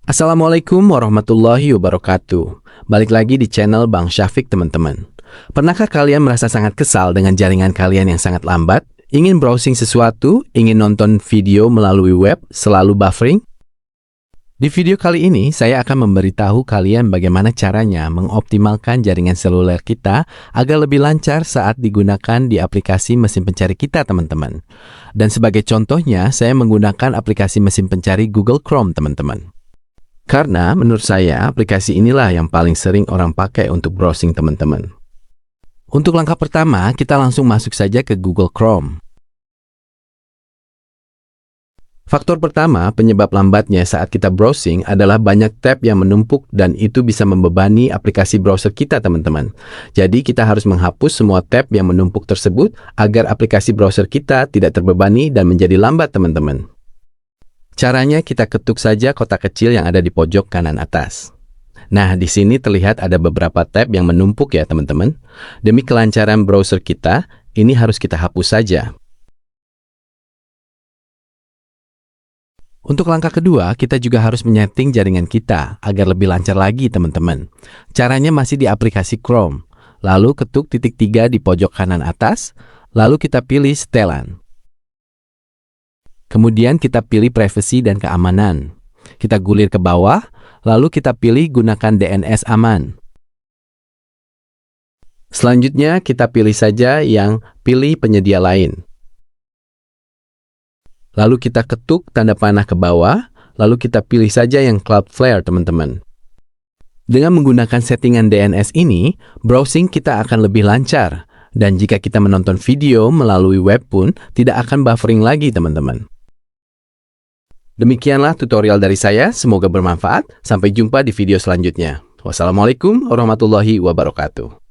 Assalamualaikum warahmatullahi wabarakatuh. Balik lagi di channel Bang Syafiq, teman-teman. Pernahkah kalian merasa sangat kesal dengan jaringan kalian yang sangat lambat? Ingin browsing sesuatu, ingin nonton video melalui web, selalu buffering? Di video kali ini, saya akan memberitahu kalian bagaimana caranya mengoptimalkan jaringan seluler kita agar lebih lancar saat digunakan di aplikasi mesin pencari kita, teman-teman. Dan sebagai contohnya, saya menggunakan aplikasi mesin pencari Google Chrome, teman-teman. Karena menurut saya, aplikasi inilah yang paling sering orang pakai untuk browsing, teman-teman. Untuk langkah pertama, kita langsung masuk saja ke Google Chrome. Faktor pertama penyebab lambatnya saat kita browsing adalah banyak tab yang menumpuk dan itu bisa membebani aplikasi browser kita, teman-teman. Jadi kita harus menghapus semua tab yang menumpuk tersebut agar aplikasi browser kita tidak terbebani dan menjadi lambat, teman-teman. Caranya kita ketuk saja kotak kecil yang ada di pojok kanan atas. Nah, di sini terlihat ada beberapa tab yang menumpuk ya, teman-teman. Demi kelancaran browser kita, ini harus kita hapus saja. Untuk langkah kedua, kita juga harus menyeting jaringan kita agar lebih lancar lagi, teman-teman. Caranya masih di aplikasi Chrome. Lalu ketuk titik 3 di pojok kanan atas, lalu kita pilih setelan. Kemudian kita pilih privasi dan keamanan. Kita gulir ke bawah, lalu kita pilih gunakan DNS aman. Selanjutnya kita pilih saja yang pilih penyedia lain. Lalu kita ketuk tanda panah ke bawah, lalu kita pilih saja yang Cloudflare, teman-teman. Dengan menggunakan settingan DNS ini, browsing kita akan lebih lancar. Dan jika kita menonton video melalui web pun, tidak akan buffering lagi, teman-teman. Demikianlah tutorial dari saya, semoga bermanfaat. Sampai jumpa di video selanjutnya. Wassalamualaikum warahmatullahi wabarakatuh.